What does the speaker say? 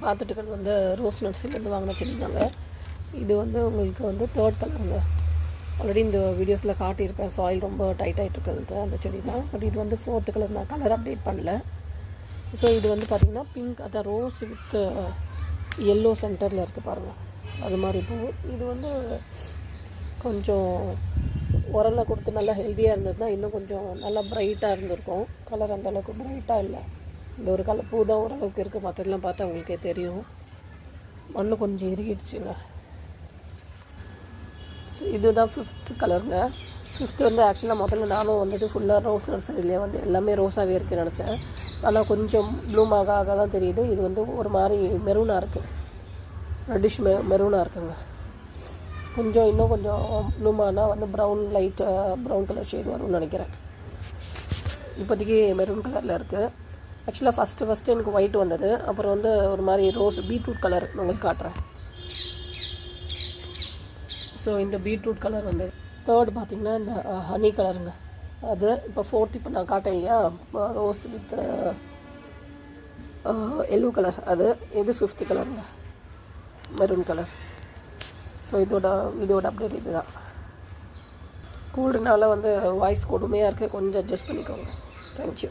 பார்த்துட்டு இருக்கிறது வந்து ரோஸ் நர்சரிலேருந்து வாங்கின செடி தாங்க. இது வந்து உங்களுக்கு வந்து 3rd கலருங்க. ஆல்ரெடி இந்த வீடியோஸில் காட்டியிருப்பேன், சாயில் ரொம்ப டைட் ஆகிட்டு இருக்கிறது அந்த செடி தான். பட் இது வந்து 4th கலர், நான் கலர் அப்டேட் பண்ணல. ஸோ இது வந்து பார்த்திங்கன்னா பிங்க், அதான் ரோஸ் வித் எல்லோ சென்டரில் இருக்குது பாருங்கள், அது மாதிரி பூ. இது வந்து கொஞ்சம் உரலை கொடுத்து நல்லா ஹெல்த்தியாக இருந்ததுன்னா இன்னும் கொஞ்சம் நல்லா ப்ரைட்டாக இருந்திருக்கும். கலர் அந்தளவுக்கு ப்ரைட்டாக இல்லை. இந்த ஒரு கலர் பூ தான் ஓரளவுக்கு இருக்குது, மற்றெல்லாம் பார்த்தா உங்களுக்கே தெரியும். மண்ணு கொஞ்சம் இறுகிடுச்சுங்க. ஸோ இதுதான் 5th கலருங்க. 5th வந்து ஆக்சுவலாக முதல்ல நானும் வந்துட்டு ஃபுல்லாக ரோஸ் நர்சரியிலே வந்து எல்லாமே ரோஸாகவே இருக்குன்னு நினச்சேன். ஆனால் கொஞ்சம் ப்ளூம் ஆக தான் தெரியுது. இது வந்து ஒரு மாதிரி மெரூனாக இருக்குது, ரெட்டிஷ் மெரூனாக இருக்குங்க. கொஞ்சம் இன்னும் கொஞ்சம் ப்ளூமானால் வந்து லைட் ப்ரௌன் கலர் ஷேட் வரும்னு நினைக்கிறேன். இப்போதைக்கு மெரூன் கலரில் இருக்குது. ஆக்சுவலாக ஃபஸ்ட்டு எனக்கு ஒயிட் வந்தது, அப்புறம் வந்து ஒரு மாதிரி ரோஸ் பீட்ரூட் கலர் உங்களுக்கு காட்டுறேன். ஸோ இந்த பீட்ரூட் கலர் வந்து 3rd பார்த்திங்கன்னா இந்த ஹனி கலருங்க. அது இப்போ 4th இப்போ நான் காட்டேன் இல்லையா, ரோஸ் வித் எல்லோ கலர், அது இது 5th கலருங்க, மெரூன் கலர். ஸோ இதோட அப்டேட் இது தான். கூல்டுனால வந்து வாய்ஸ் கொடுமையாக இருக்குது, கொஞ்சம் அட்ஜஸ்ட் பண்ணிக்கோங்க. தேங்க்யூ.